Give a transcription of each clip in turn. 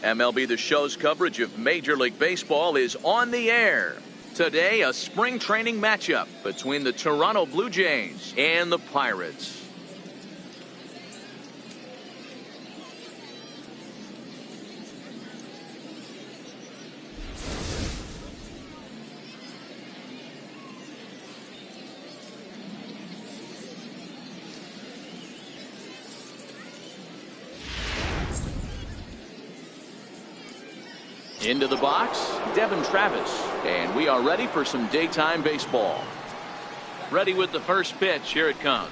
MLB The Show's coverage of Major League Baseball is on the air. Today, a spring training matchup between the Toronto Blue Jays and the Pirates. Into the box, Devin Travis, and we are ready for some daytime baseball. Ready with the first pitch. Here it comes.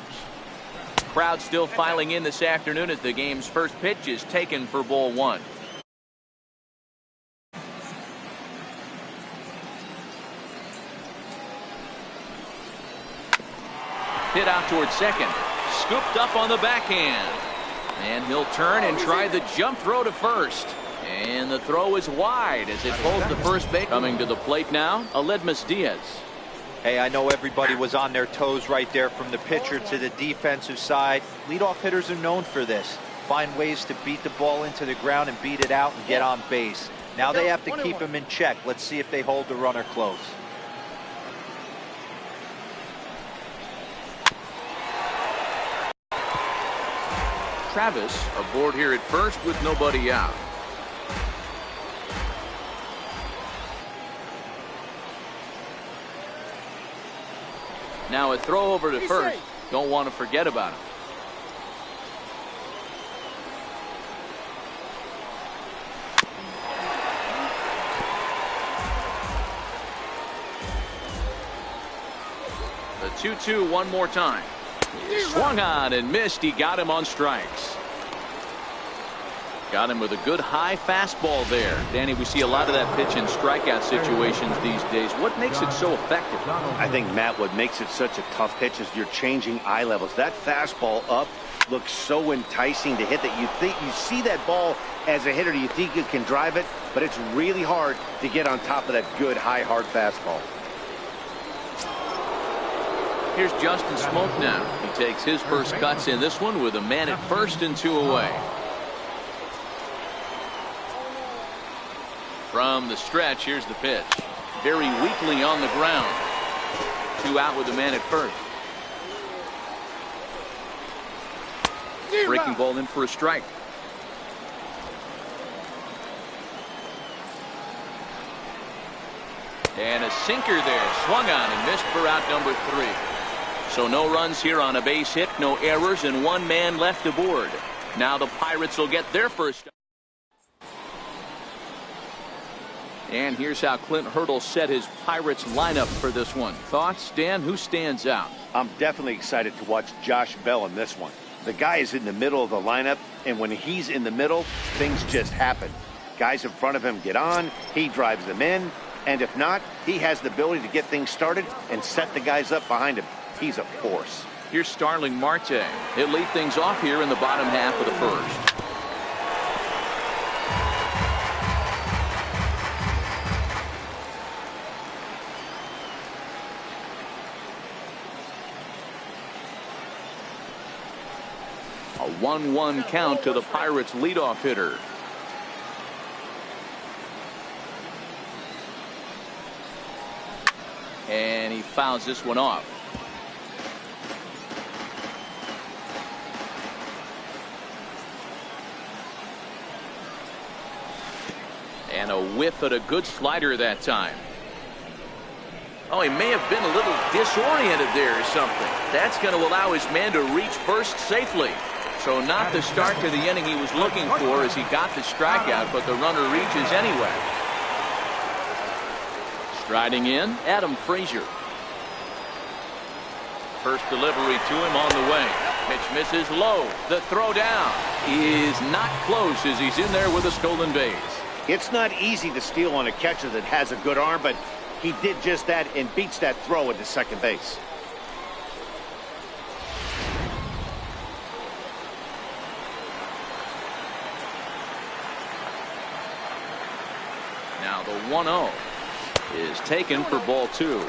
Crowd still filing in this afternoon as the game's first pitch is taken for ball one. Hit out towards second. Scooped up on the backhand. And he'll turn and try the jump throw to first. And the throw is wide as it pulls the first base. Coming to the plate now, Aledmys Diaz. Hey, I know everybody was on their toes right there from the pitcher to the defensive side. Leadoff hitters are known for this. Find ways to beat the ball into the ground and beat it out and get on base. Now they have to keep him in check. Let's see if they hold the runner close. Travis aboard here at first with nobody out. Now a throw over to first. Don't want to forget about him. The 2-2 one more time. He swung on and missed. He got him on strikes. Got him with a good high fastball there. Danny, we see a lot of that pitch in strikeout situations these days. What makes it so effective? I think, Matt, what makes it such a tough pitch is you're changing eye levels. That fastball up looks so enticing to hit that you think you see that ball as a hitter. You think you can drive it, but it's really hard to get on top of that good high hard fastball. Here's Justin Smoak now. He takes his first cuts in this one with a man at first and two away. From the stretch, here's the pitch. Very weakly on the ground. Two out with the man at first. Breaking ball in for a strike. And a sinker there. Swung on and missed for out number 3. So no runs here on a base hit, no errors, and one man left aboard. Now the Pirates will get their first. And here's how Clint Hurdle set his Pirates lineup for this one. Thoughts, Dan? Who stands out? I'm definitely excited to watch Josh Bell in this one. The guy is in the middle of the lineup, and when he's in the middle, things just happen. Guys in front of him get on, he drives them in, and if not, he has the ability to get things started and set the guys up behind him. He's a force. Here's Starling Marte. He'll lead things off here in the bottom half of the first. A 1-1 count to the Pirates leadoff hitter. And he fouls this one off. And a whiff at a good slider that time. Oh, he may have been a little disoriented there or something. That's going to allow his man to reach first safely. So not the start to the inning he was looking for as he got the strikeout, but the runner reaches anyway. Striding in, Adam Frazier. First delivery to him on the way. Pitch misses low. The throw down is not close as he's in there with a stolen base. It's not easy to steal on a catcher that has a good arm, but he did just that and beats that throw into second base. Now the 1-0 is taken for ball 2.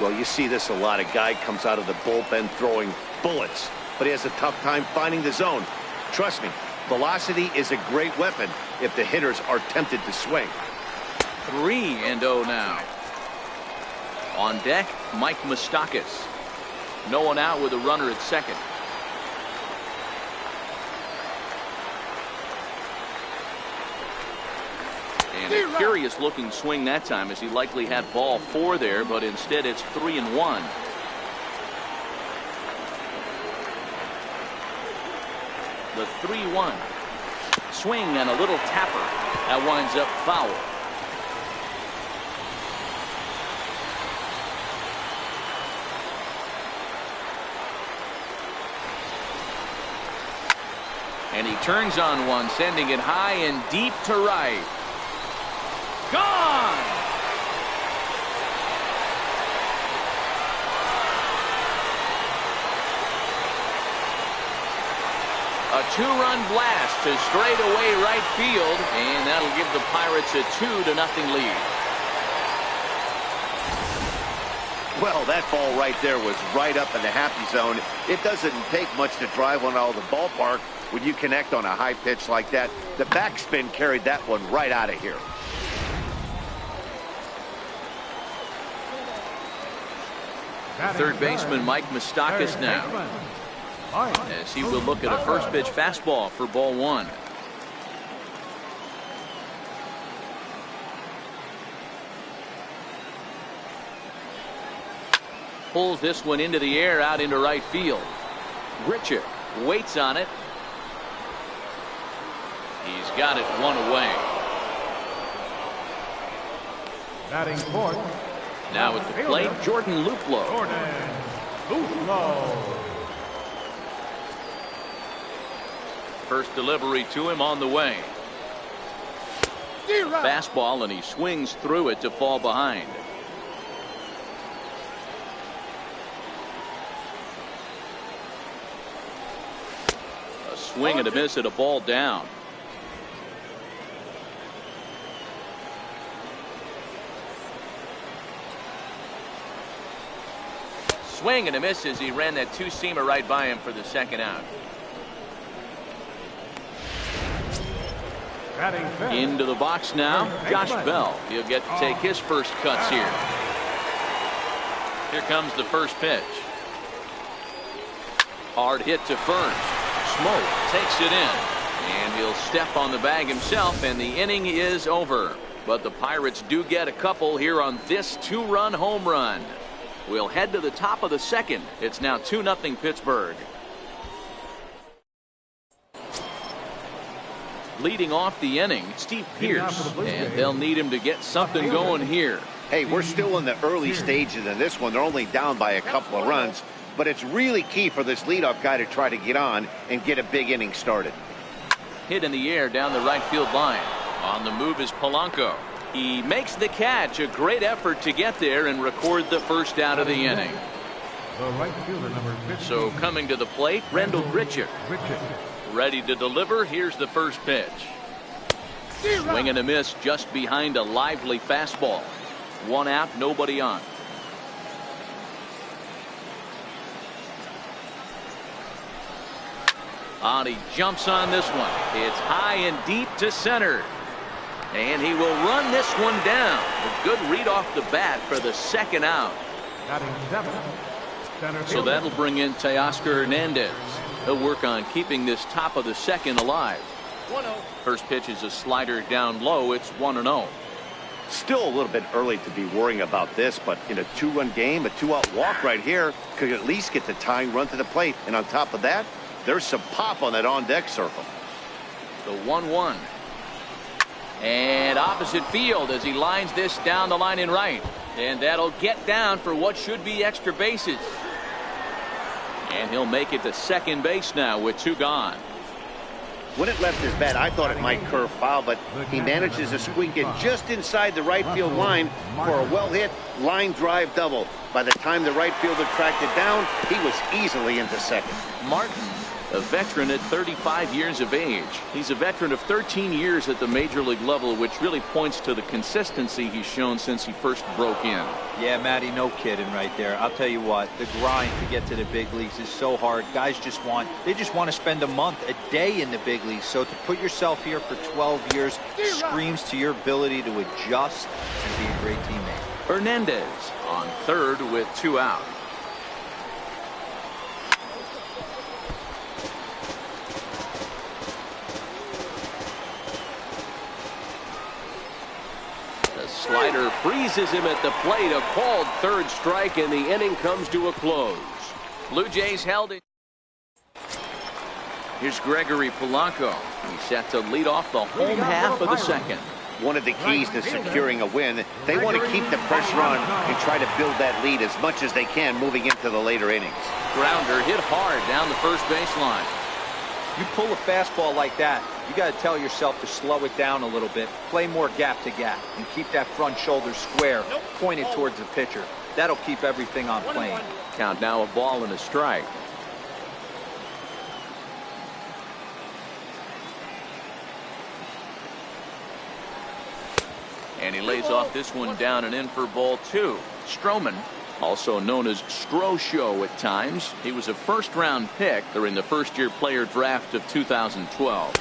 Well, you see this a lot. A guy comes out of the bullpen throwing bullets, but he has a tough time finding the zone. Trust me, velocity is a great weapon, if the hitters are tempted to swing. 3-0 now. On deck, Mike Moustakas. No one out with a runner at second. And a curious looking swing that time, as he likely had ball 4 there, but instead it's 3-1. The 3-1. Swing and a little tapper. That winds up foul. And he turns on one, sending it high and deep to right. Gone! A 2-run blast to straightaway right field, and that'll give the Pirates a 2-0 lead. Well, that ball right there was right up in the happy zone. It doesn't take much to drive one out of the ballpark when you connect on a high pitch like that. The backspin carried that one right out of here. Third baseman Mike Moustakas now, as he will look at a first pitch fastball for ball 1. Pulls this one into the air, out into right field. Grichuk waits on it. He's got it 1 away. Batting fourth. Now at the plate, Jordan Luplow. First delivery to him on the way. Fastball, and he swings through it to fall behind. A swing and a miss at a ball down. Swing and a miss as he ran that 2-seamer right by him for the second out. Into the box now, Josh Bell. He'll get to take his first cuts here. Here comes the first pitch. Hard hit to first. Smoke takes it in, and he'll step on the bag himself, and the inning is over. But the Pirates do get a couple here on this 2-run home run. We'll head to the top of the second. It's now 2-0 Pittsburgh. Leading off the inning, Steve Pearce, and they'll need him to get something going here. Hey, we're still in the early stages of this one. They're only down by a couple of runs, but it's really key for this leadoff guy to try to get on and get a big inning started. Hit in the air down the right field line. On the move is Polanco. He makes the catch. A great effort to get there and record the first out of the inning. So coming to the plate, Randal Grichuk. Ready to deliver. Here's the first pitch. Swing and a miss just behind a lively fastball. 1 out, nobody on. He jumps on this one. It's high and deep to center. And he will run this one down. A good read off the bat for the second out. So that'll bring in Teoscar Hernandez. He'll work on keeping this top of the second alive. 1-0. First pitch is a slider down low. It's 1-0. Still a little bit early to be worrying about this, but in a 2-run game, a 2-out walk right here could at least get the tying run to the plate. And on top of that, there's some pop on that on-deck circle. The 1-1. And opposite field as he lines this down the line in right. And that'll get down for what should be extra bases. And he'll make it to second base now with 2 gone. When it left his bat, I thought it might curve foul, but he manages to squeak it just inside the right field line for a well-hit line drive double. By the time the right fielder tracked it down, he was easily into second. Martin a veteran at 35 years of age. He's a veteran of 13 years at the major league level, which really points to the consistency he's shown since he first broke in. Yeah, Matty, no kidding right there. I'll tell you what, the grind to get to the big leagues is so hard. Guys just want to spend a month, a day in the big leagues. So to put yourself here for 12 years screams to your ability to adjust and be a great teammate. Hernandez on third with 2 out. Slider freezes him at the plate. A called third strike, and the inning comes to a close. Blue Jays held it. Here's Gregory Polanco. He's set to lead off the home half of the second. One of the keys to securing a win, they want to keep the pressure on and try to build that lead as much as they can moving into the later innings. Grounder hit hard down the first baseline. You pull a fastball like that, you got to tell yourself to slow it down a little bit, play more gap to gap, and keep that front shoulder square, pointed towards the pitcher. That'll keep everything on plane. Count now, a ball and a strike. And he lays off this one down and in for ball 2. Stroman, also known as Strosho at times. He was a first-round pick during the first-year player draft of 2012.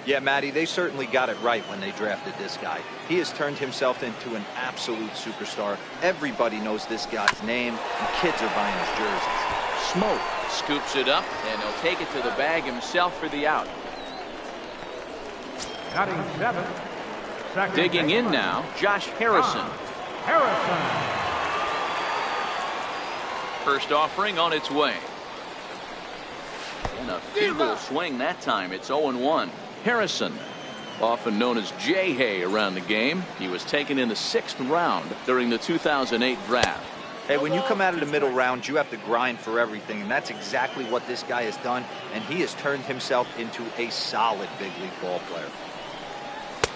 Yeah, Matty, they certainly got it right when they drafted this guy. He has turned himself into an absolute superstar. Everybody knows this guy's name, and kids are buying his jerseys. Smoke scoops it up, and he'll take it to the bag himself for the out. Batting 7th. Second Digging in baseman. now, Josh Harrison. Harrison. First offering on its way. And a feeble swing that time. It's 0-1. Harrison, often known as J-Hay around the game. He was taken in the 6th round during the 2008 draft. Hey, when you come out of the middle round, you have to grind for everything, and that's exactly what this guy has done, and he has turned himself into a solid big league ball player.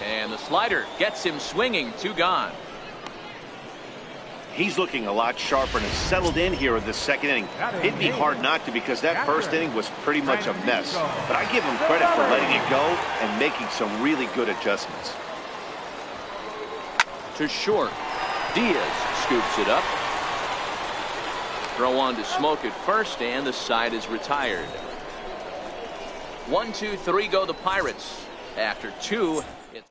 And the slider gets him swinging. 2 gone. He's looking a lot sharper and has settled in here in the second inning. It'd be hard not to, because that first inning was pretty much a mess. But I give him credit for letting it go and making some really good adjustments. To short. Diaz scoops it up. Throw on to Smoke at first, and the side is retired. 1, 2, 3 go the Pirates. After 2, it's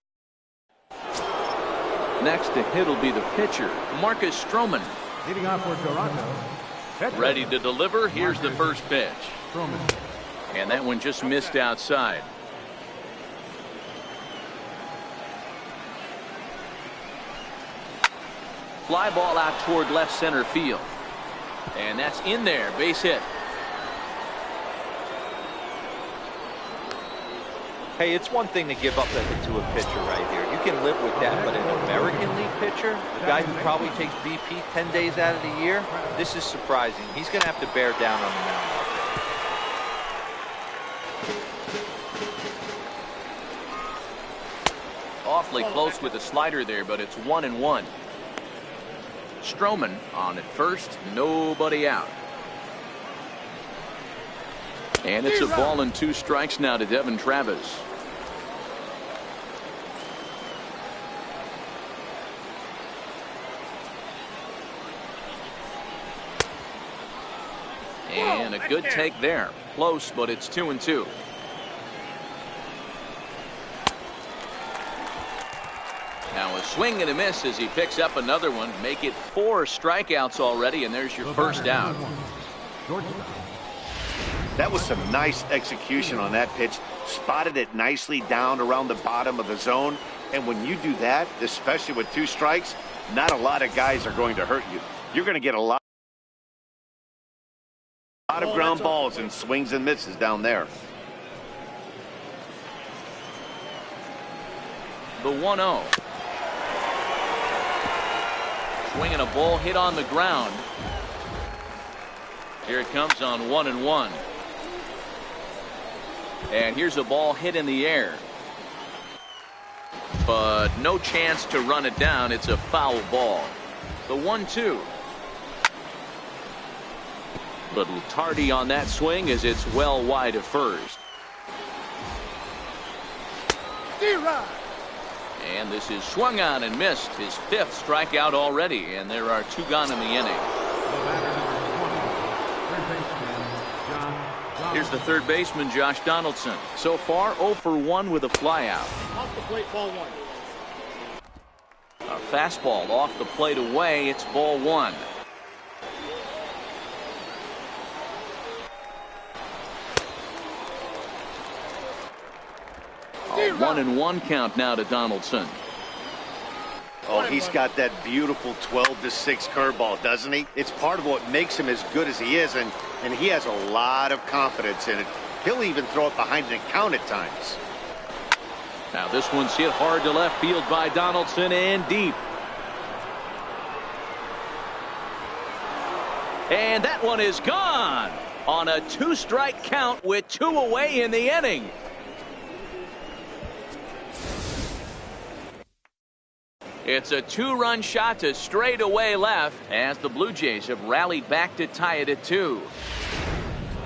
next to hit will be the pitcher, Marcus Stroman. Leading off for Toronto. Ready to deliver. Here's the first pitch. Stroman. And that one just missed outside. Fly ball out toward left center field. And that's in there. Base hit. Hey, it's one thing to give up a hit to a pitcher right here. You can live with that, but an American League pitcher, a guy who probably takes BP 10 days out of the year, this is surprising. He's going to have to bear down on the mound out there. Awfully close with the slider there, but it's 1-1. Stroman on at first, nobody out. And it's a ball and 2 strikes now to Devin Travis. And a good take there. Close, but it's 2-2. Now a swing and a miss as he picks up another one. Make it 4 strikeouts already, and there's your first out. That was some nice execution on that pitch. Spotted it nicely down around the bottom of the zone. And when you do that, especially with 2 strikes, not a lot of guys are going to hurt you. You're going to get a lot of ground balls and swings and misses down there. The 1-0. Swinging a ball hit on the ground. Here it comes on 1-1. And here's a ball hit in the air. But no chance to run it down. It's a foul ball. The 1-2. Little tardy on that swing as it's well wide of first. And this is swung on and missed. His 5th strikeout already, and there are 2 gone in the inning. Here's the third baseman, Josh Donaldson. So far, 0 for 1 with a flyout. Off the plate, ball 1. A fastball off the plate away. It's ball 1. A 1-1 count now to Donaldson. Oh, he's got that beautiful 12-6 curveball, doesn't he? It's part of what makes him as good as he is, and he has a lot of confidence in it. He'll even throw it behind an count at times. Now this one's hit hard to left field by Donaldson and deep. And that one is gone on a 2-strike count with 2 away in the inning. It's a 2-run shot to straightaway left as the Blue Jays have rallied back to tie it at 2.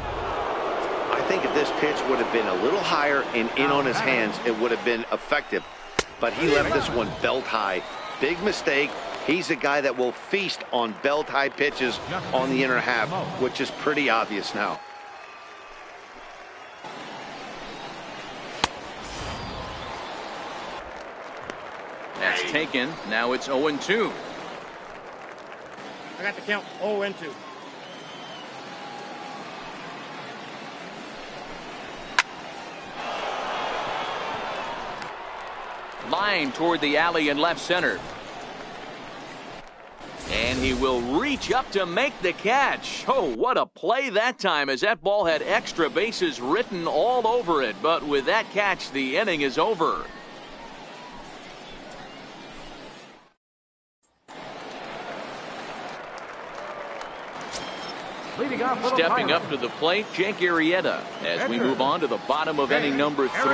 I think if this pitch would have been a little higher and in on his hands, it would have been effective. But he left this one belt high. Big mistake. He's a guy that will feast on belt high pitches on the inner half, which is pretty obvious now. That's taken. Now it's 0-2. I got the count 0-2. Line toward the alley in left center. And he will reach up to make the catch. Oh, what a play that time, as that ball had extra bases written all over it. But with that catch, the inning is over. Stepping up to the plate, Jake Arrieta, as we move on to the bottom of inning number 3.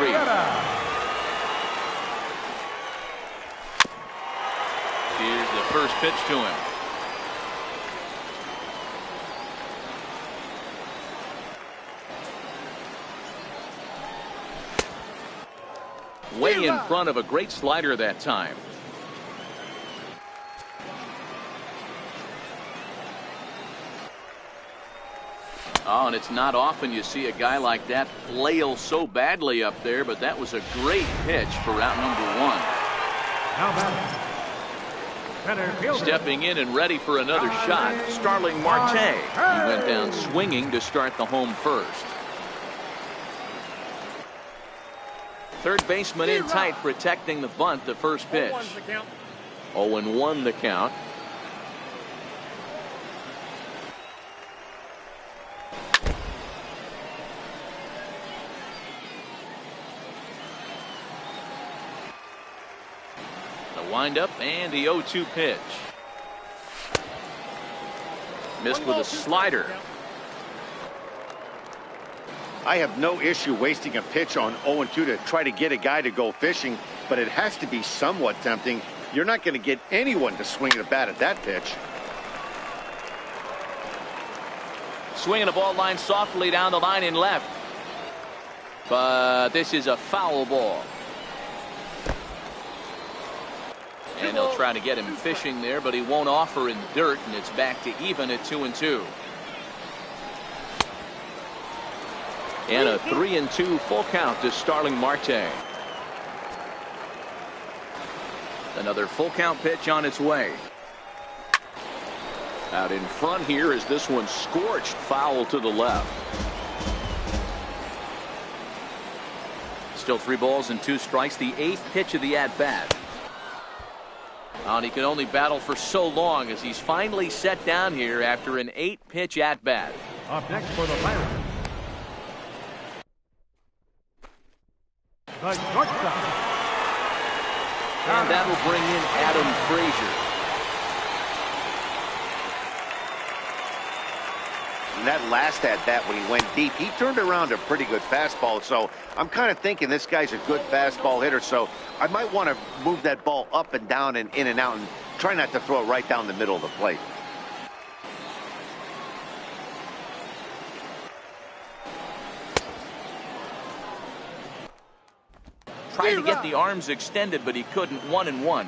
Here's the first pitch to him. Way in front of a great slider that time. Oh, and it's not often you see a guy like that flail so badly up there, but that was a great pitch for out number 1. Stepping in and ready for another shot, Starling Marte. He went down swinging to start the home first. Third baseman in tight, protecting the bunt, the first pitch. 0-1 the count. Wind-up and the 0-2 pitch. Missed with a slider. I have no issue wasting a pitch on 0-2 to try to get a guy to go fishing, but it has to be somewhat tempting. You're not going to get anyone to swing the bat at that pitch. Swinging a ball line softly down the line in left. But this is a foul ball. And they'll try to get him fishing there, but he won't offer in dirt, and it's back to even at 2-2. And a 3-2 full count to Starling Marte. Another full count pitch on its way. Out in front here is this one scorched foul to the left. Still 3 balls and 2 strikes, the 8th pitch of the at-bat. And he can only battle for so long as he's finally set down here after an 8-pitch at-bat. Up next for the Pirates, the shortstop. And that'll bring in Adam Frazier. And that last at-bat when he went deep, he turned around a pretty good fastball. So I'm kind of thinking this guy's a good fastball hitter. So I might want to move that ball up and down and in and out and try not to throw it right down the middle of the plate. Tried to get the arms extended, but he couldn't. 1-1.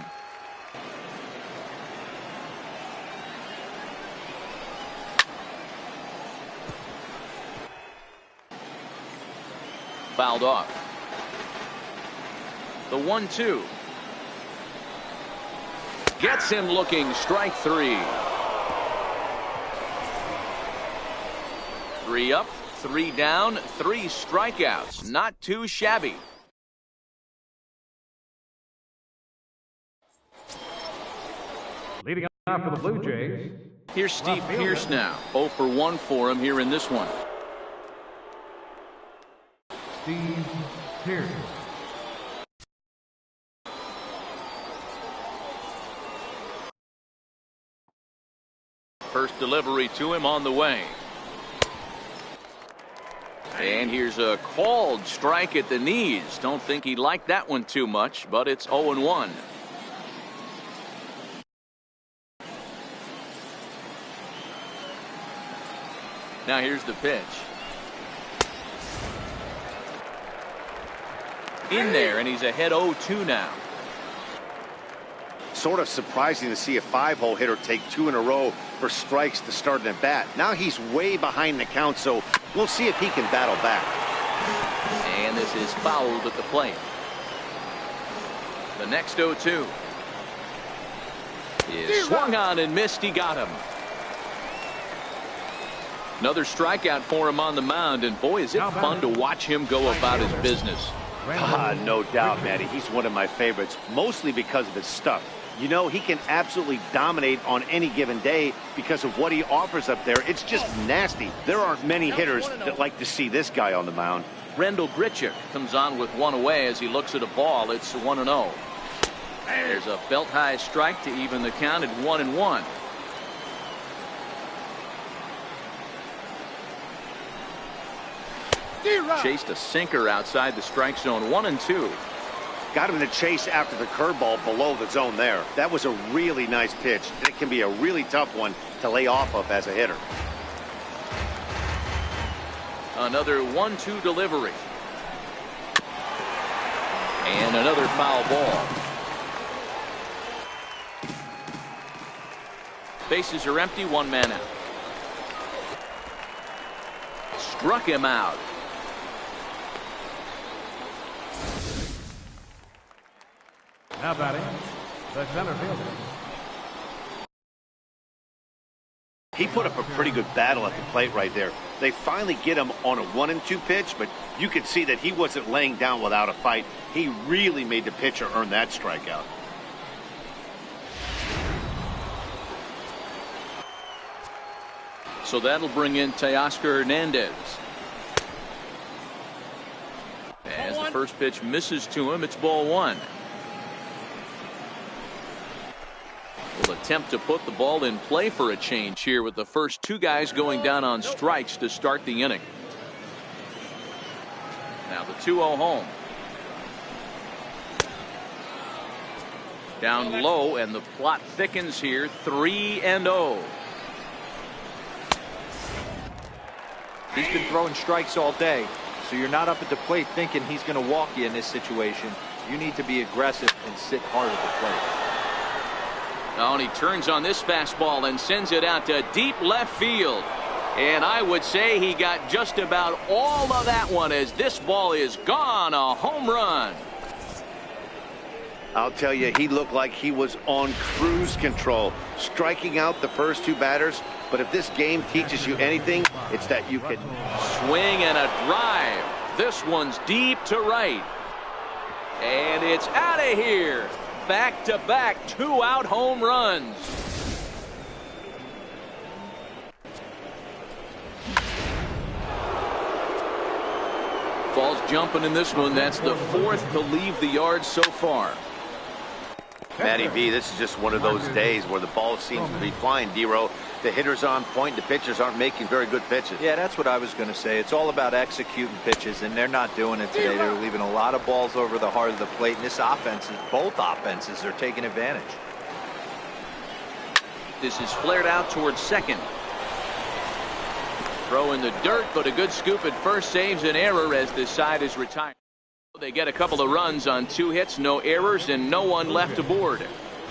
Fouled off. The 1-2. Gets him looking. Strike 3. 3 up, 3 down, 3 strikeouts. Not too shabby. Leading off for the Blue Jays. Here's Steve Pearce now. 0 for 1 for him here in this one. Steve Pearce. First delivery to him on the way. And here's a called strike at the knees. Don't think he liked that one too much, but it's 0-1. Now here's the pitch. In there, and he's ahead 0-2 now. Sort of surprising to see a 5-hole hitter take 2 in a row for strikes to start an at-bat. Now he's way behind the count, so we'll see if he can battle back. And this is fouled at the plate. The next 0-2 is swung on and missed. He got him. Another strikeout for him on the mound, and boy, is it fun to watch him go about his business. No doubt, Matty. He's one of my favorites, mostly because of his stuff. You know, he can absolutely dominate on any given day because of what he offers up there. It's just nasty. There aren't many hitters that like to see this guy on the mound. Rendell Grichuk comes on with 1 away as he looks at a ball. It's 1-0. There's a belt-high strike to even the count at 1-1. Chased a sinker outside the strike zone. 1-2. Got him to chase after the curveball below the zone there. That was a really nice pitch. It can be a really tough one to lay off of as a hitter. Another 1-2 delivery. And another foul ball. Bases are empty. 1 man out. Struck him out. Now batting, the center fielder. He put up a pretty good battle at the plate right there. They finally get him on a 1-2 pitch, but you could see that he wasn't laying down without a fight. He really made the pitcher earn that strikeout. So that'll bring in Teoscar Hernandez. As the first pitch misses to him, it's ball 1. Will attempt to put the ball in play for a change here with the first 2 guys going down on strikes to start the inning. Now the 2-0 home. Down low, and the plot thickens here. 3-0. He's been throwing strikes all day, so you're not up at the plate thinking he's going to walk you in this situation. You need to be aggressive and sit hard at the plate. Oh, and he turns on this fastball and sends it out to deep left field. And I would say he got just about all of that one as this ball is gone. A home run. I'll tell you, he looked like he was on cruise control, striking out the first 2 batters. But if this game teaches you anything, it's that you can swing and a drive. This one's deep to right. And it's out of here. Back-to-back 2-out home runs. Ball's jumping in this one. That's the 4th to leave the yard so far. Matty V, this is just one of those days where the ball seems to be flying, D-Row. The hitter's on point. The pitchers aren't making very good pitches. Yeah, that's what I was going to say. It's all about executing pitches, and they're not doing it today. They're leaving a lot of balls over the heart of the plate, and this offense, both offenses are taking advantage. This is flared out towards second. Throw in the dirt, but a good scoop at first saves an error as this side is retired. They get a couple of runs on 2 hits, no errors, and no one left aboard.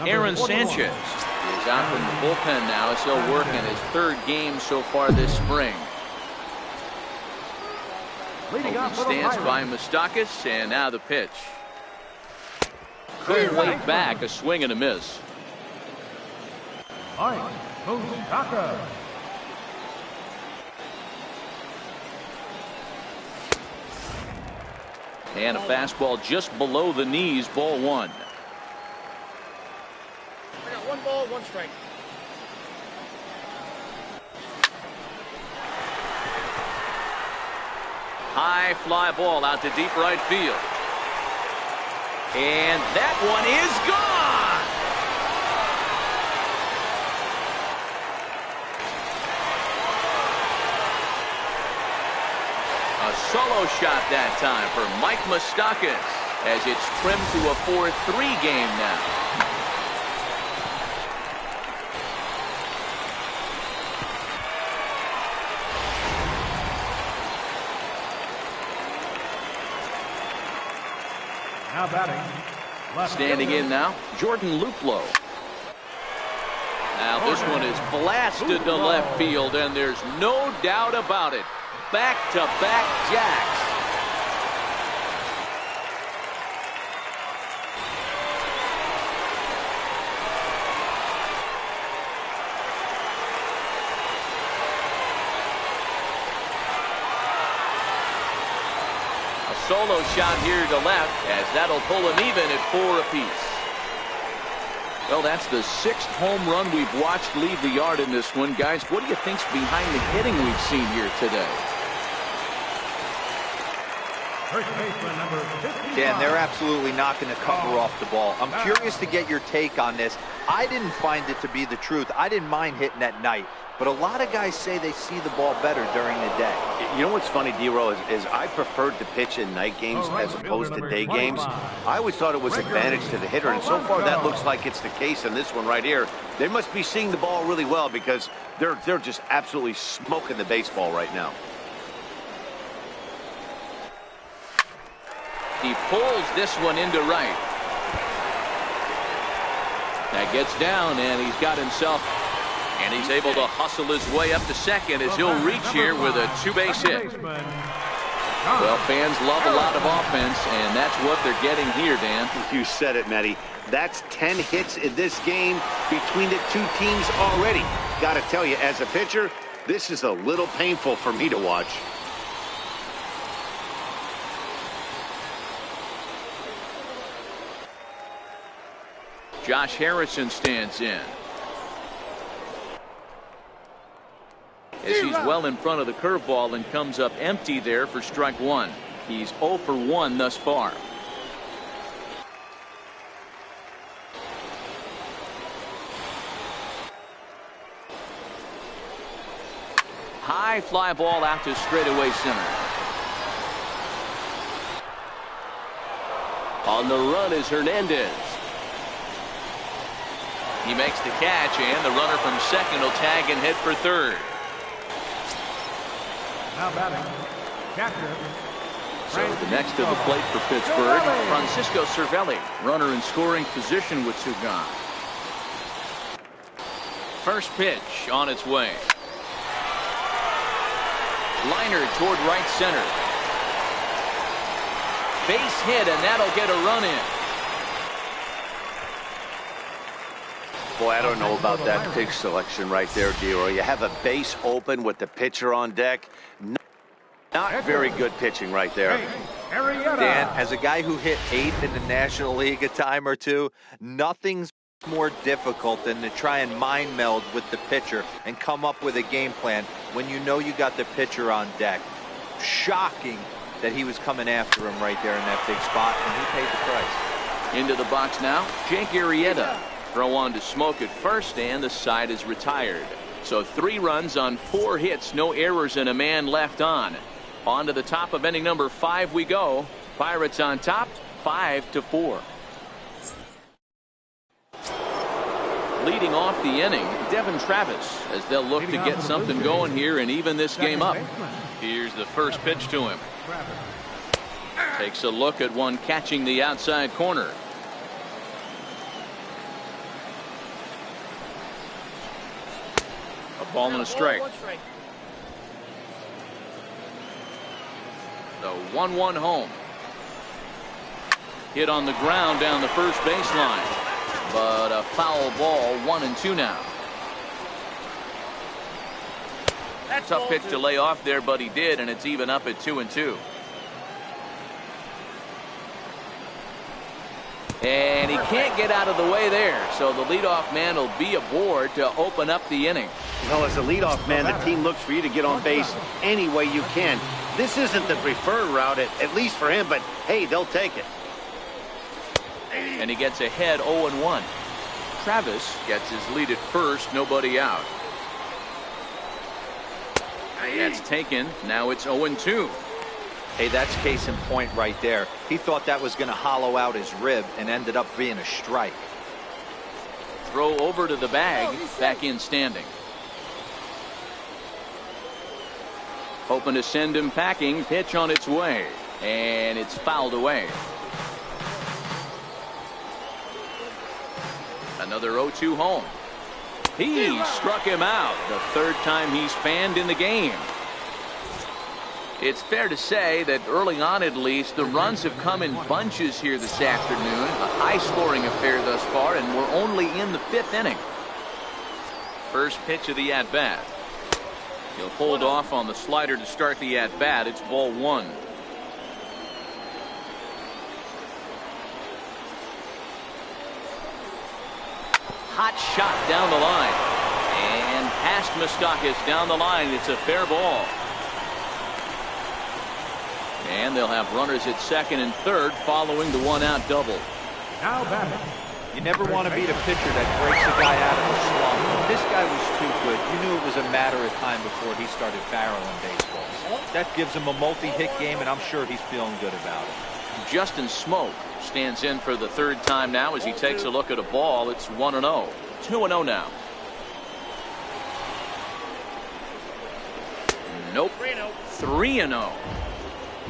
Aaron Sanchez is out from the bullpen now as he'll work in his 3rd game so far this spring. He stands by Moustakas, and now the pitch. Couldn't wait back, a swing and a miss. Moustakas. And a fastball just below the knees, ball 1. I got 1 ball, 1 strike. High fly ball out to deep right field. And that one is gone. A solo shot that time for Mike Moustakas as it's trimmed to a 4-3 game now. Now batting. Standing in now, Jordan Luplow. Now this one is blasted to left field, and there's no doubt about it. Back-to-back jacks. Solo shot here to left, as that'll pull him even at 4 apiece. Well, that's the 6th home run we've watched leave the yard in this one. Guys, what do you think's behind the hitting we've seen here today? First baseman number 55. Dan, they're absolutely knocking the cover off the ball. I'm curious to get your take on this. I didn't find it to be the truth. I didn't mind hitting at night. But a lot of guys say they see the ball better during the day. You know what's funny, D-Roll, is I preferred to pitch in night games as opposed to day games. I always thought it was advantage to the hitter, and so far that looks like it's the case in this one right here. They must be seeing the ball really well because they're just absolutely smoking the baseball right now. He pulls this one into right. That gets down, and he's got himself, and he's able to hustle his way up to second as he'll reach here with a 2-base hit. Well, fans love a lot of offense, and that's what they're getting here, Dan. You said it, Matty. That's 10 hits in this game between the 2 teams already. Got to tell you, as a pitcher, this is a little painful for me to watch. Josh Harrison stands in. As he's well in front of the curveball and comes up empty there for strike 1. He's 0 for 1 thus far. High fly ball out to straightaway center. On the run is Hernandez. He makes the catch, and the runner from second will tag and head for third. Now batting, catcher. So the next to the plate for Pittsburgh, Francisco Cervelli, runner in scoring position with 2 gone. First pitch on its way. Liner toward right center. Base hit, and that'll get a run in. Boy, I don't know about that pitch selection right there, D-Roy. You have a base open with the pitcher on deck. Not very good pitching right there. Dan, as a guy who hit 8th in the National League a time or two, nothing's more difficult than to try and mind meld with the pitcher and come up with a game plan when you know you got the pitcher on deck. Shocking that he was coming after him right there in that big spot, and he paid the price. Into the box now, Jake Arrieta. Throw on to Smoke at first, and the side is retired. So 3 runs on 4 hits, no errors, and a man left on. On to the top of inning number 5 we go. Pirates on top, 5-4. Leading off the inning, Devin Travis, as they'll look to get something going here and even this game up. Here's the first pitch to him. Takes a look at one catching the outside corner. A ball and a strike. The 1-1 home. Hit on the ground down the first baseline, but a foul ball. 1-2 now. Tough pitch to lay off there, but he did, and it's even up at 2-2. And he can't get out of the way there, so the leadoff man will be aboard to open up the inning. Well, as a leadoff man, the team looks for you to get on base any way you can. This isn't the preferred route, at least for him, but hey, they'll take it. And he gets ahead 0-1. Travis gets his lead at first, nobody out. That's taken. Now it's 0-2. Hey, that's case in point right there. He thought that was going to hollow out his rib and ended up being a strike. Throw over to the bag, back in standing. Hoping to send him packing. Pitch on its way, and it's fouled away. Another 0-2 home. He struck him out. The third time he's fanned in the game. It's fair to say that early on, at least, the runs have come in bunches here this afternoon. A high-scoring affair thus far, and we're only in the 5th inning. First pitch of the at-bat. He'll hold off on the slider to start the at-bat. It's ball 1. Hot shot down the line, and past Moustakas down the line. It's a fair ball, and they'll have runners at second and third following the 1-out double. Now batting. You never want to beat a pitcher that breaks a guy out of a slump. This guy was too good. You knew it was a matter of time before he started barreling baseballs. That gives him a multi-hit game, and I'm sure he's feeling good about it. Justin Smoke stands in for the third time now as he takes a look at a ball. It's 1-0. 2-0 now. Nope. 3-0.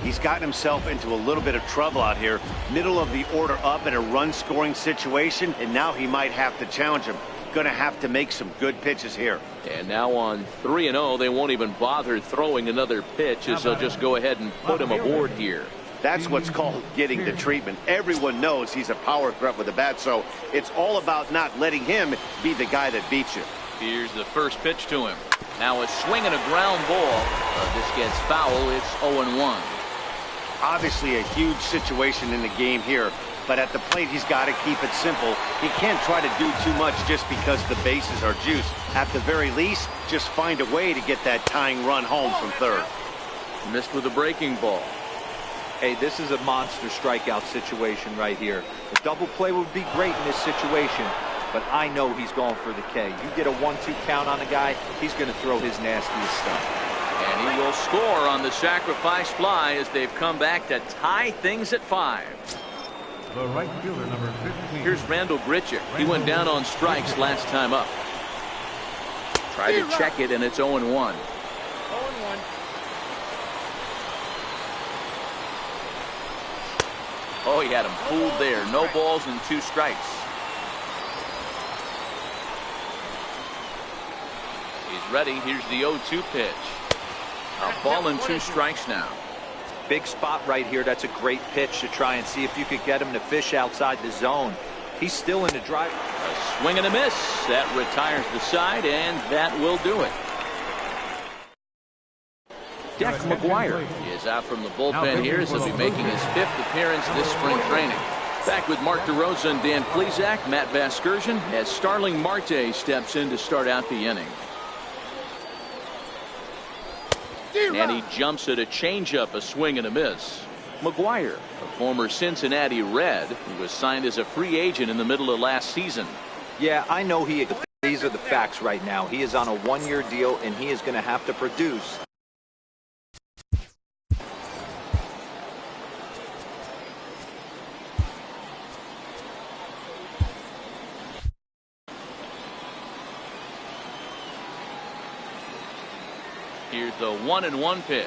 He's gotten himself into a little bit of trouble out here. Middle of the order up in a run-scoring situation, and now he might have to challenge him. Going to have to make some good pitches here. And now on 3-0, they won't even bother throwing another pitch as they'll just go ahead and put him aboard here. That's what's called getting the treatment. Everyone knows he's a power threat with a bat, so it's all about not letting him be the guy that beats you. Here's the first pitch to him. Now a swing and a ground ball. This gets foul. It's 0-1. Obviously a huge situation in the game here, but at the plate he's got to keep it simple. He can't try to do too much just because the bases are juiced. At the very least, just find a way to get that tying run home from third. Missed with a breaking ball. Hey, this is a monster strikeout situation right here. A double play would be great in this situation, but I know he's going for the K. You get a 1-2 count on the guy, he's going to throw his nastiest stuff. And he will score on the sacrifice fly as they've come back to tie things at 5. The right fielder, number 15. Here's Randall Grichuk. He went down on strikes last time up. Tried to check it, and it's 0-1. 0-1. Oh, he had him fooled there. No balls and 2 strikes. He's ready. Here's the 0-2 pitch. A ball and 2 strikes now. Big spot right here. That's a great pitch to try and see if you could get him to fish outside the zone. He's still in the drive. A swing and a miss. That retires the side, and that will do it. Deck McGuire is out from the bullpen here as he'll be making his 5th appearance this spring training. Back with Mark DeRosa and Dan Plesac, Matt Vasgersian, as Starling Marte steps in to start out the inning. And he jumps at a changeup, a swing and a miss. McGuire, a former Cincinnati Red, who was signed as a free agent in the middle of last season. Yeah, I know these are the facts right now. He is on a 1-year deal, and he is going to have to produce. Here's the 1-1 pitch.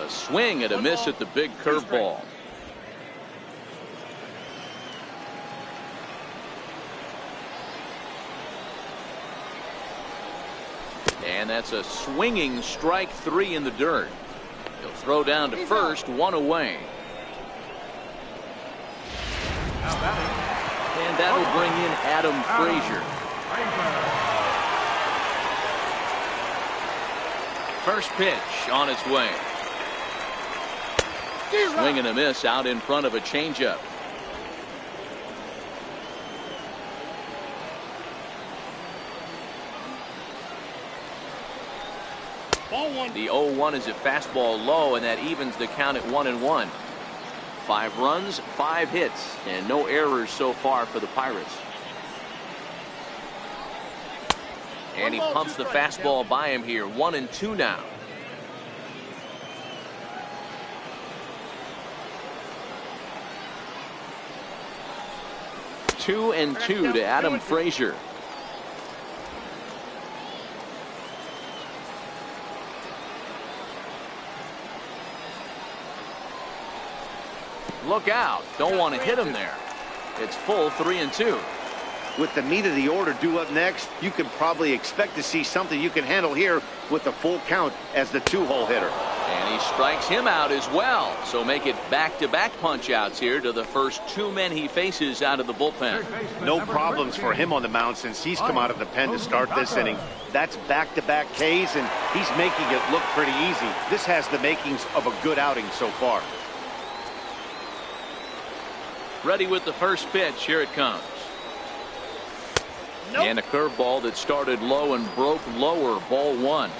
A A swing and a miss at the big curveball. And that's a swinging strike 3 in the dirt. He'll throw down to first, 1 away. And that'll bring in Adam Frazier. First pitch on its way. Swing and a miss out in front of a changeup. The 0-1 is a fastball low, and that evens the count at 1-1. 5 runs, 5 hits, and no errors so far for the Pirates. And he pumps the fastball by him here. 1-2 now. Two and 2 to Adam Frazier. Look out. Don't want to hit him there. It's full 3-2. With the meat of the order due up next, you can probably expect to see something you can handle here with the full count as the 2-hole hitter. And he strikes him out as well. So make it back-to-back punch-outs here to the first 2 men he faces out of the bullpen. No problems for him on the mound since he's come out of the pen to start this inning. That's back-to-back Ks, and he's making it look pretty easy. This has the makings of a good outing so far. Ready with the first pitch. Here it comes. Nope. And a curveball that started low and broke lower. Ball 1.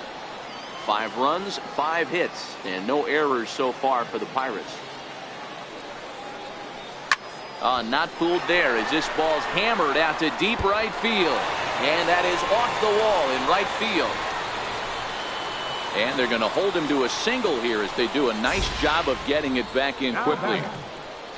5 runs, 5 hits, and no errors so far for the Pirates. Not fooled there as this ball's hammered out to deep right field. And that is off the wall in right field. And they're going to hold him to a single here as they do a nice job of getting it back in quickly.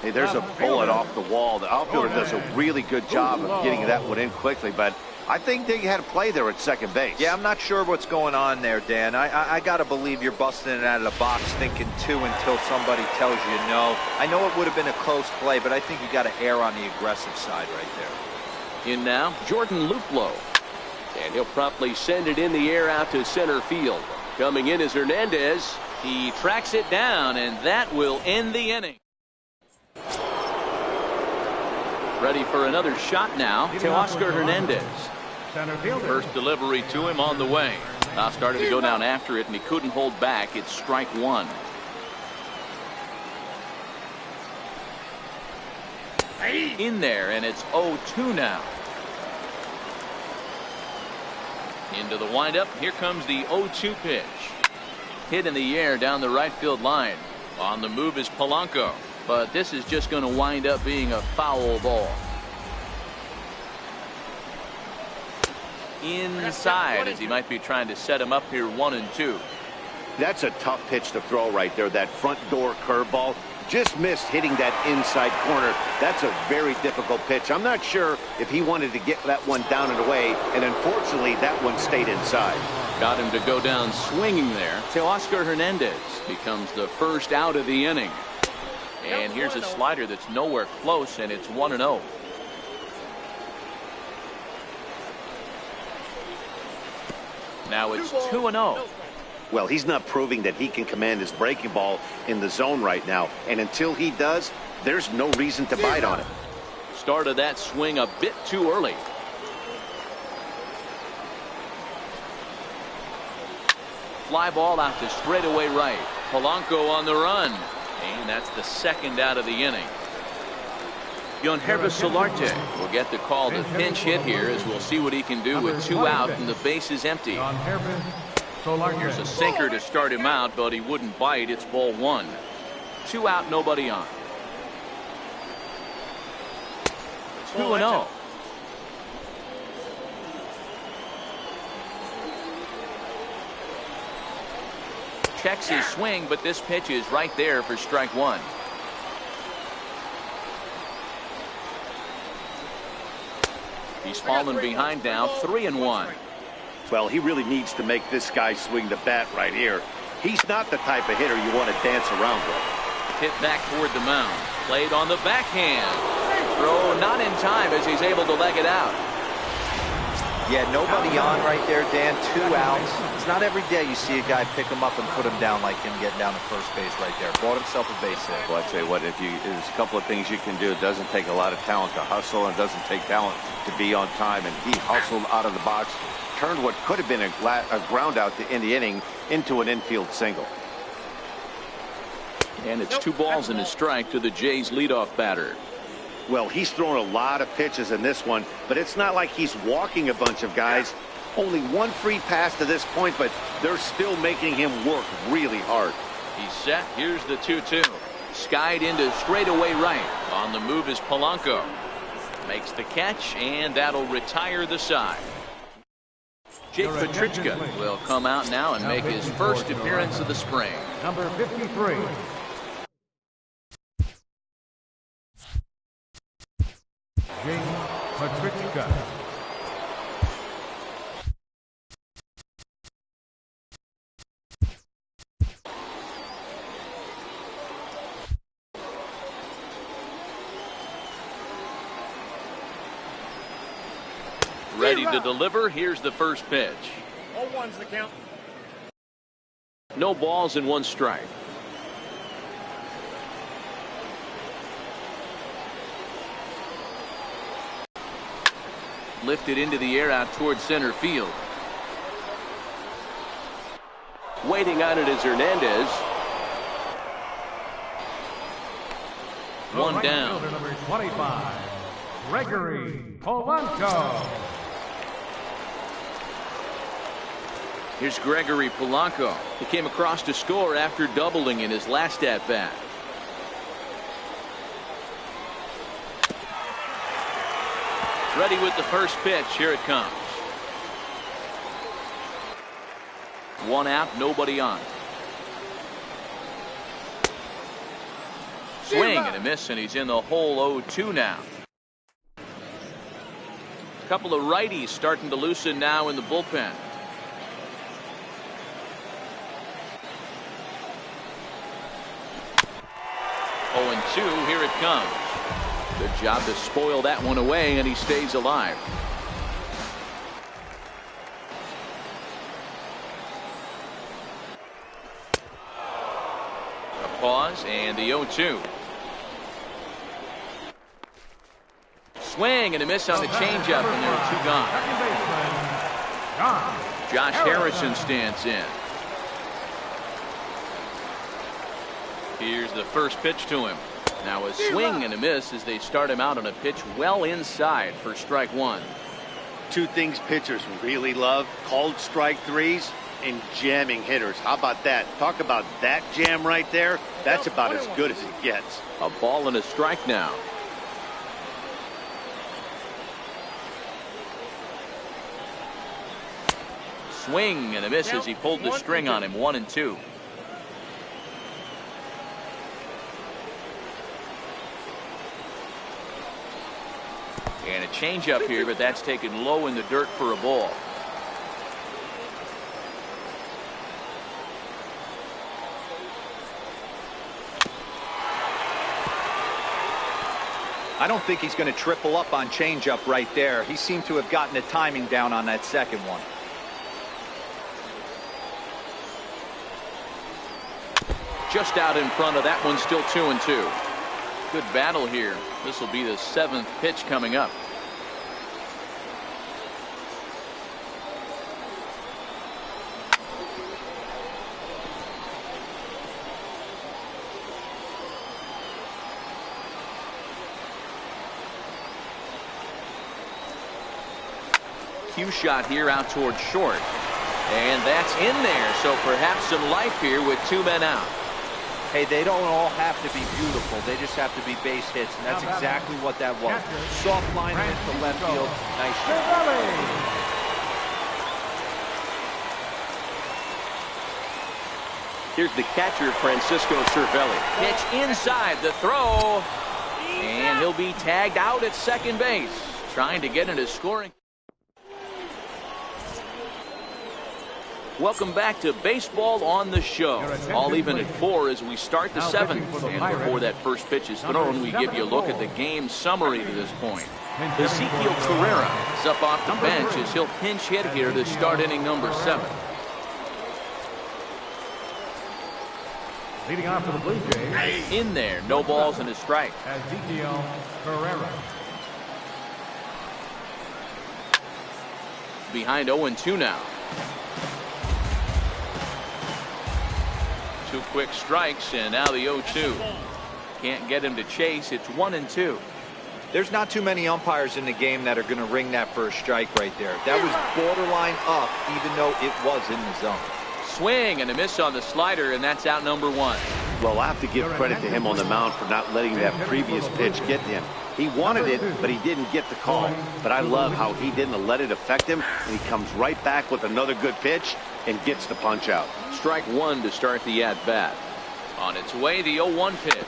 Hey, there's a bullet off the wall. The outfielder does a really good job of getting that one in quickly, but I think they had a play there at second base. Yeah, I'm not sure what's going on there, Dan. I got to believe you're busting it out of the box thinking 2 until somebody tells you no. I know it would have been a close play, but I think you got to err on the aggressive side right there. In now, Jordan Luplow. And he'll promptly send it in the air out to center field. Coming in is Hernandez. He tracks it down, and that will end the inning. Ready for another shot now to Oscar Hernandez. First delivery to him on the way. Now started to go down after it, and he couldn't hold back. It's strike 1. In there, and it's 0-2 now. Into the windup. Here comes the 0-2 pitch. Hit in the air down the right field line. On the move is Polanco. But this is just going to wind up being a foul ball. Inside as he might be trying to set him up here 1-2. That's a tough pitch to throw right there. That front door curveball just missed hitting that inside corner. That's a very difficult pitch. I'm not sure if he wanted to get that one down and away, and unfortunately that one stayed inside. Got him to go down swinging there. So Oscar Hernandez becomes the first out of the inning. And here's a slider that's nowhere close, and it's 1-0. Now it's 2-0. Well, he's not proving that he can command his breaking ball in the zone right now. And until he does, there's no reason to bite on it. Started that swing a bit too early. Fly ball out to straightaway right. Polanco on the run. And that's the second out of the inning. Yangervis Solarte will get the call to pinch hit here as we'll see what he can do with 2 out and the base is empty. Here's a sinker to start him out, but he wouldn't bite. It's ball 1. 2 out, nobody on. 2-0. Checks his swing, but this pitch is right there for strike 1. He's fallen behind now, 3-1. Well, he really needs to make this guy swing the bat right here. He's not the type of hitter you want to dance around with. Hit back toward the mound. Played on the backhand. Throw not in time as he's able to leg it out. Yeah, nobody on right there, Dan. 2 outs. It's not every day you see a guy pick him up and put him down like him getting down to first base right there. Bought himself a base hit. Well, I tell you what, there's a couple of things you can do. It doesn't take a lot of talent to hustle, and it doesn't take talent to be on time. And he hustled out of the box, turned what could have been a ground out in the inning into an infield single. And it's 2 balls and a strike to the Jays leadoff batter. Well, he's thrown a lot of pitches in this one, but it's not like he's walking a bunch of guys. Only 1 free pass to this point, but they're still making him work really hard. He's set. Here's the 2-2. Skied into straightaway right. On the move is Polanco. Makes the catch, and that'll retire the side. Jake Petrichka will come out now and make his first appearance of the spring. Number 53. Jake Petrichka. Ready to deliver. Here's the first pitch. 0-1's the count. No balls and 1 strike. Lifted into the air out towards center field. Waiting on it is Hernandez. One Right down. fielder, number 25, Gregory Polanco. Here's Gregory Polanco. He came across to score after doubling in his last at-bat. Ready with the first pitch. Here it comes. 1 out, nobody on. Swing and a miss, and he's in the hole. 0-2 now. A couple of righties starting to loosen now in the bullpen. Oh, and 2, here it comes. Good job to spoil that one away, and he stays alive. A pause, and the 0-2. Swing and a miss on the changeup, and there are 2 gone. Second baseman, Josh Harrison stands in. Here's the first pitch to him. Now a swing and a miss as they start him out on a pitch well inside for strike 1. 2 things pitchers really love: called strike threes and jamming hitters. How about that? Talk about that jam right there. That's about as good as it gets. A ball and a strike now. Swing and a miss as he pulled the string on him. 1-2. And a changeup here, but that's taken low in the dirt for a ball. I don't think he's going to triple up on changeup right there. He seemed to have gotten the timing down on that second one. Just out in front of that one, still 2-2. Good battle here. This will be the 7th pitch coming up. Cue shot here out towards short. And that's in there. So perhaps some life here with 2 men out. Hey, they don't all have to be beautiful. They just have to be base hits, and that's exactly what that was. Soft line into left field. Nice shot. Here's the catcher, Francisco Cervelli. Pitch inside the throw. And he'll be tagged out at second base. Trying to get into scoring. Welcome back to Baseball on the Show. All even at 4 as we start the 7th. And before that first pitch is thrown, we give you a look at the game summary to this point. Ezekiel Carrera is up off the bench as he'll pinch hit here to start inning number 7. Leading off for the Blue Jays. In there, no balls and a strike. Ezekiel Carrera. Behind 0-2 now. 2 quick strikes, and now the 0-2. Can't get him to chase. It's 1-2. There's not too many umpires in the game that are going to ring that first strike right there. That was borderline up, even though it was in the zone. Swing and a miss on the slider, and that's out number 1. Well, I have to give credit to him on the mound for not letting that previous pitch get to him. He wanted it, but he didn't get the call. But I love how he didn't let it affect him, and he comes right back with another good pitch and gets the punch out. Strike 1 to start the at-bat. On its way, the 0-1 pitch.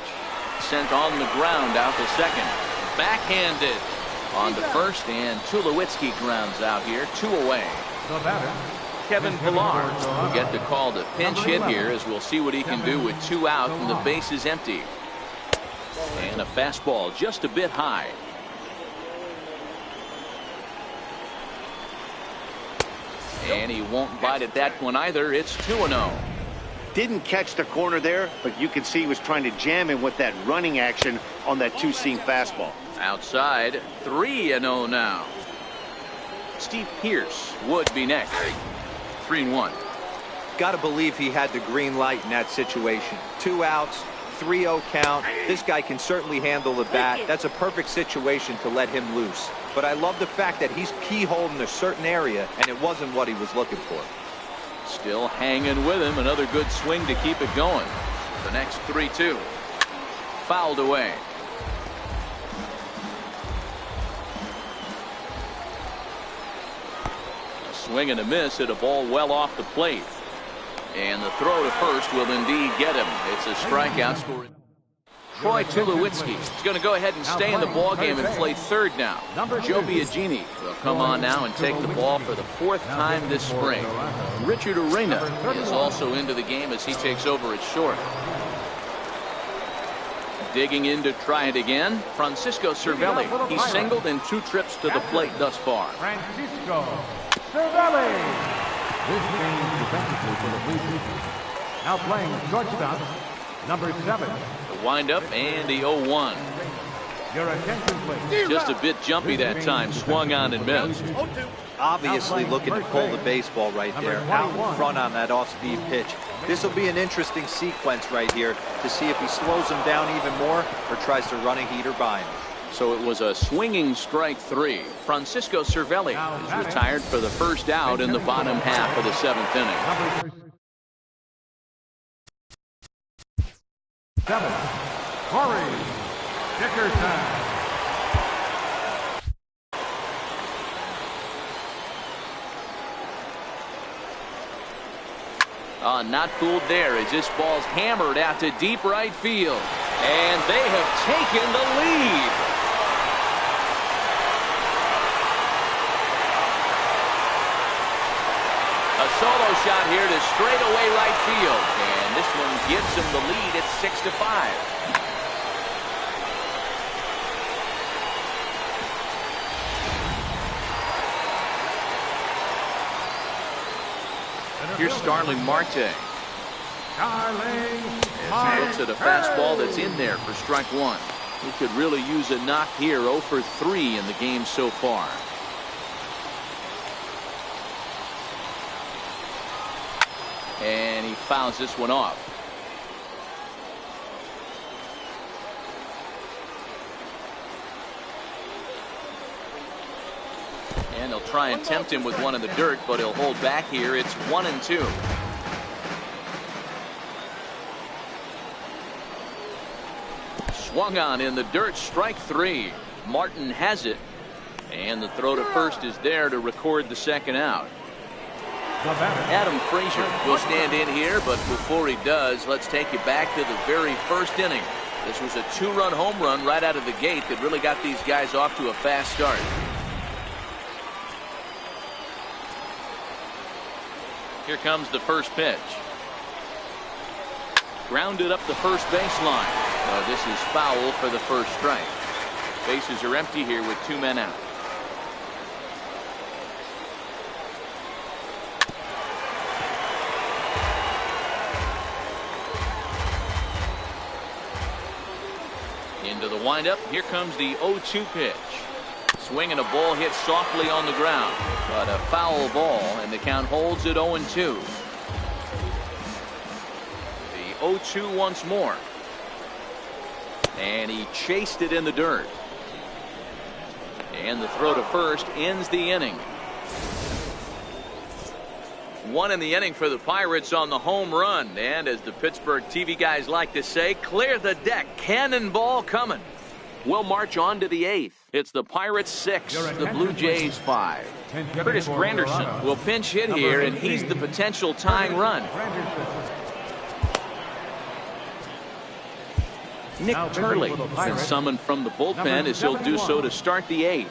Sent on the ground out to second. Backhanded on to first, and Tulowitzki grounds out here, 2 away. The batter, Kevin Pillar will get the call to pinch hit here as we'll see what he can do with 2 out and the base is empty. And a fastball just a bit high. And he won't bite at that one either. It's 2-0. Didn't catch the corner there, but you can see he was trying to jam him with that running action on that 2-seam fastball. Outside, 3-0 now. Steve Pearce would be next. 3-1. Got to believe he had the green light in that situation. 2 outs, 3-0 count. This guy can certainly handle the bat. That's a perfect situation to let him loose. But I love the fact that he's keyholed in a certain area, and it wasn't what he was looking for. Still hanging with him. Another good swing to keep it going. The next 3-2. Fouled away. A swing and a miss at a ball well off the plate. And the throw to first will indeed get him. It's a strikeout score. Troy Tulowitzki is going to go ahead and stay in the ballgame and play third now. Joe Biagini will come on now and take the ball for the 4th time this spring. Richard Urena is also into the game as he takes over at short. Digging in to try it again, Francisco Cervelli. He's singled in 2 trips to the plate thus far. Francisco Cervelli. This game defensively for the Blue Jays. Now playing shortstop, number 7. The windup and the 0-1. Your attention, please. Just a bit jumpy that time. Swung on and missed. Obviously looking to pull the baseball right there, out in front on that off-speed pitch. This will be an interesting sequence right here to see if he slows him down even more or tries to run a heater by him. So it was a swinging strike 3. Francisco Cervelli is retired for the first out in the bottom half of the 7th inning. 7. Corey Dickerson. Not fooled there as this ball's hammered out to deep right field. And they have taken the lead. A solo shot here to straightaway right field. And this one gives them the lead at 6-5. Here's Starling Marte. As he looks at a fastball that's in there for strike 1. He could really use a knock here. 0 for 3 in the game so far. And he fouls this one off. And they'll try and tempt him with one in the dirt, but he'll hold back here. It's 1-2. Swung on in the dirt, strike 3. Martin has it. And the throw to first is there to record the second out. Adam Frazier will stand in here, but before he does, let's take you back to the very first inning. This was a 2-run home run right out of the gate that really got these guys off to a fast start. Here comes the first pitch. Grounded up the first baseline. This is foul for the first strike. Bases are empty here with 2 men out. Into the windup. Here comes the 0-2 pitch. Swing and a ball hit softly on the ground, but a foul ball, and the count holds at 0-2. The 0-2 once more. And he chased it in the dirt. And the throw to first ends the inning. 1 in the inning for the Pirates on the home run. And as the Pittsburgh TV guys like to say, clear the deck. Cannonball coming. We'll march on to the 8th. It's the Pirates 6, the Blue Jays 5. Curtis Granderson will pinch hit here, and he's the potential tying run. Nick Turley been summoned from the bullpen as he'll do so to start the 8th.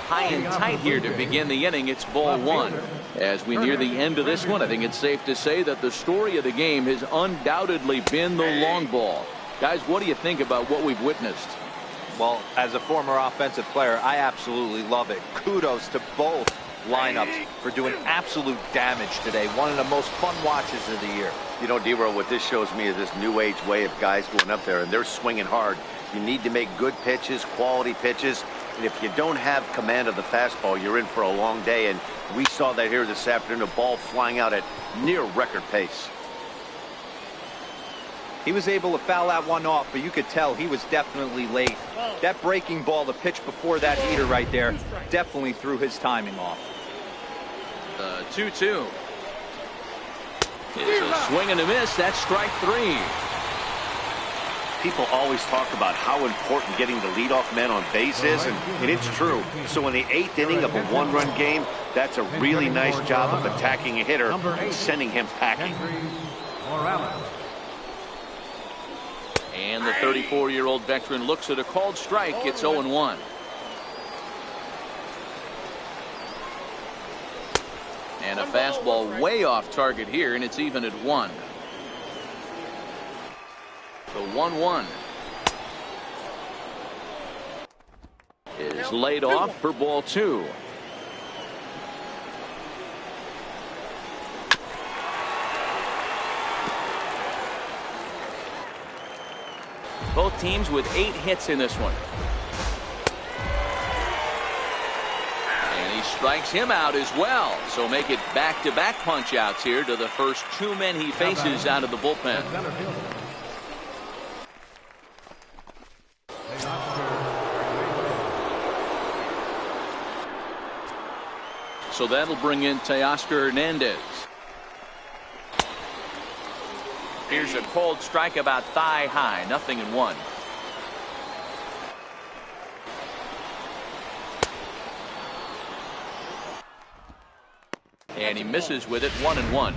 High and tight here to begin the inning. It's ball 1. As we near the end of this one, I think it's safe to say that the story of the game has undoubtedly been the long ball. Guys, what do you think about what we've witnessed? Well, as a former offensive player, I absolutely love it. Kudos to both lineups for doing absolute damage today. One of the most fun watches of the year. You know, D-Roll, what this shows me is this new age way of guys going up there, and they're swinging hard. You need to make good pitches, quality pitches. And if you don't have command of the fastball, you're in for a long day. And we saw that here this afternoon, a ball flying out at near record pace. He was able to foul that one off, but you could tell he was definitely late. That breaking ball, the pitch before that heater right there, definitely threw his timing off. 2-2. It's a swing and a miss. That's strike 3. People always talk about how important getting the leadoff man on base is, and it's true. So in the 8th inning of a 1-run game, that's a really nice job of attacking a hitter and sending him packing. And the 34-year-old veteran looks at a called strike. It's 0-1. And a fastball way off target here, and it's even at 1. The 1-1 is laid off for ball 2. Both teams with 8 hits in this one. And he strikes him out as well. So make it back-to-back punch-outs here to the first 2 men he faces out of the bullpen. So that'll bring in Teoscar Hernandez. Here's a cold strike about thigh high. 0-1. And he misses with it. 1-1.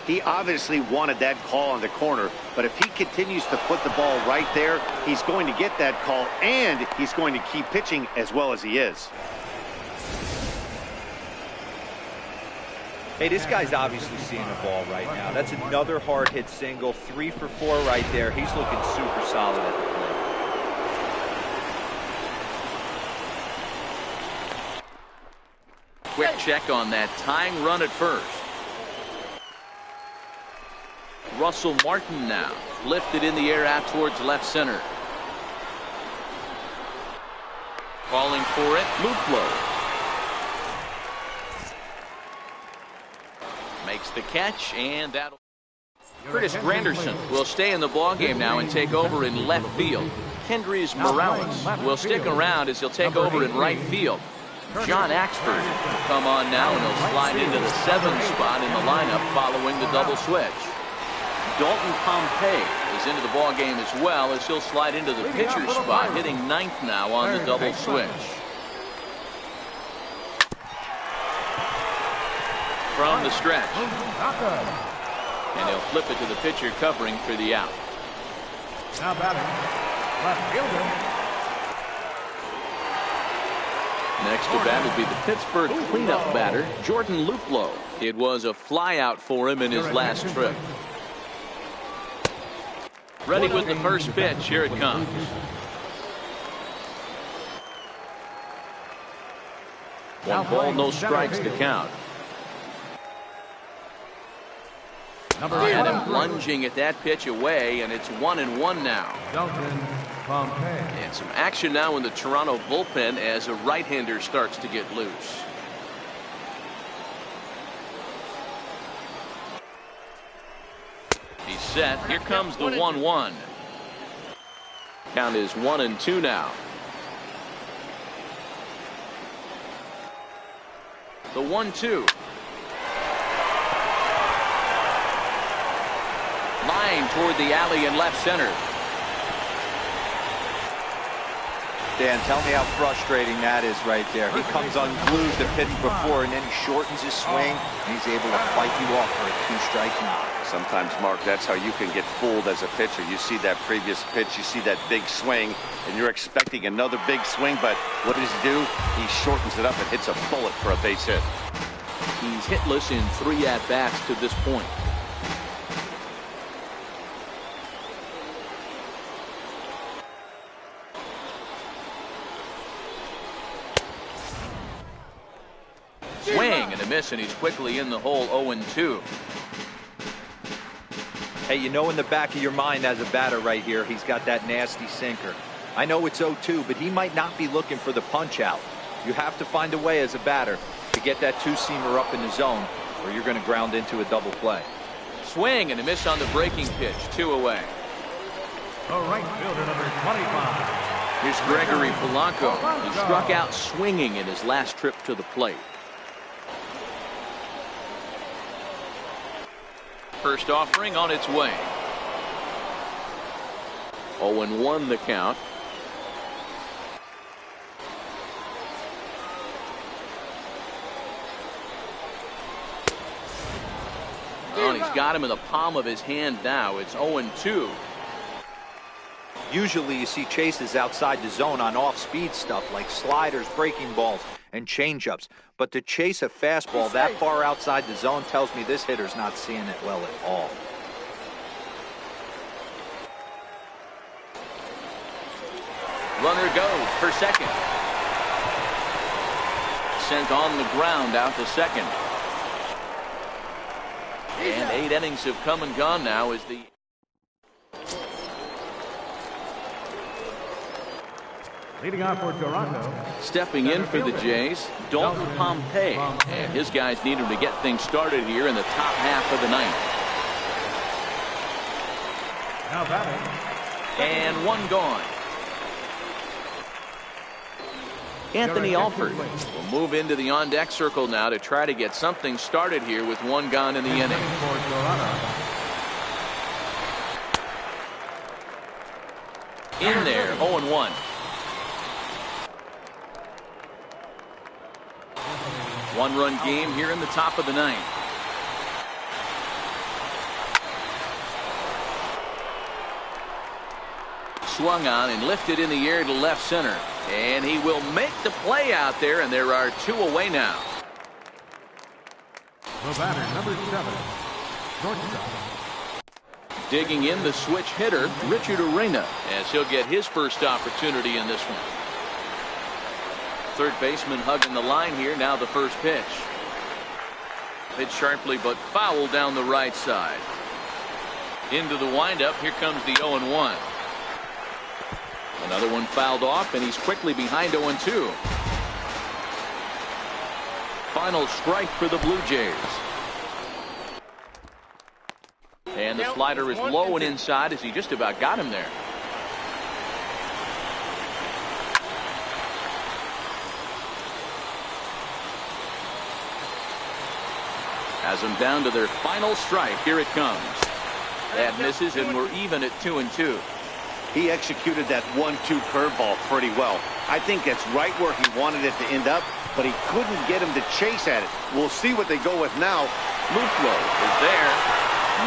He obviously wanted that call on the corner, but if he continues to put the ball right there, he's going to get that call, and he's going to keep pitching as well as he is. Hey, this guy's obviously seeing the ball right now. That's another hard hit single. 3 for 4 right there. He's looking super solid at the plate. Quick check on that tying run at first. Russell Martin now lifted in the air out towards left center. Calling for it, Luplow. Makes the catch, and that'll... Curtis Granderson will stay in the ballgame now and take over in left field. Kendrys Morales will stick around as he'll take over in right field. John Axford will come on now, and he'll slide into the 7th spot in the lineup following the double switch. Dalton Pompey is into the ballgame as well as he'll slide into the pitcher spot, hitting 9th now on the double switch. From the stretch. And he'll flip it to the pitcher covering for the out. Now batting, Left fielder. Next to bat will be the Pittsburgh cleanup batter, Jordan Luplow. It was a flyout for him in his last trip. Ready with the first pitch. Here it comes. One ball, no strikes to count. And him lunging at that pitch away, and it's 1-1 now. Dalton Pompey. And some action now in the Toronto bullpen as a right-hander starts to get loose. He's set. Here comes the 1-1. Count is 1-2 now. The 1-2. Line toward the alley in left center. Dan, tell me how frustrating that is right there. He comes unglued the pitch before, and then he shortens his swing, and he's able to fight you off for a 2-strike knock. Sometimes, Mark, that's how you can get fooled as a pitcher. You see that previous pitch, you see that big swing, and you're expecting another big swing, but what does he do? He shortens it up and hits a bullet for a base hit. He's hitless in 3 at-bats to this point. Swing and a miss, and he's quickly in the hole. 0-2. Hey, you know in the back of your mind as a batter right here, he's got that nasty sinker. I know it's 0-2, but he might not be looking for the punch out. You have to find a way as a batter to get that two-seamer up in the zone, or you're going to ground into a double play. Swing and a miss on the breaking pitch. 2 away. The right fielder, number 25. Here's Gregory Polanco. He struck out swinging in his last trip to the plate. First offering on its way. 0-1 the count. Oh, he's got him in the palm of his hand now. It's 0-2. Usually you see chases outside the zone on off-speed stuff like sliders, breaking balls, and changeups. But to chase a fastball that far outside the zone tells me this hitter's not seeing it well at all. Runner goes for second. Sent on the ground out to second. And 8 innings have come and gone now as the Leading off for Toronto. stepping in for the Jays, Dalton Pompey. And his guys need him to get things started here in the top half of the ninth. Now batting. And 1 gone. Anthony Alford will move into the on-deck circle now to try to get something started here with 1 gone in the inning. For Toronto. In there, 0-1. 1-run game here in the top of the ninth. Swung on and lifted in the air to left center. And he will make the play out there, and there are 2 away now. The batter, number 7. Shortstop. Digging in the switch hitter, Richard Arena, as he'll get his first opportunity in this one. Third baseman hugging the line here. Now the first pitch. Hit sharply but foul down the right side. Into the windup. Here comes the 0-1. Another one fouled off, and he's quickly behind 0-2. Final strike for the Blue Jays. And the slider is low and inside as he just about got him there. Has them down to their final strike. Here it comes. That misses, and we're even at 2-2. He executed that 1-2 curveball pretty well. I think that's right where he wanted it to end up, but he couldn't get him to chase at it. We'll see what they go with now. Luplow is there.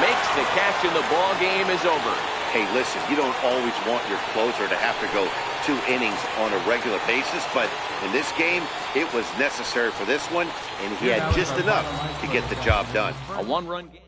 Makes the catch, and the ball game is over. Hey, listen, you don't always want your closer to have to go 2 innings on a regular basis, but in this game, it was necessary for this one, and he had just enough to get the job done. A one-run game.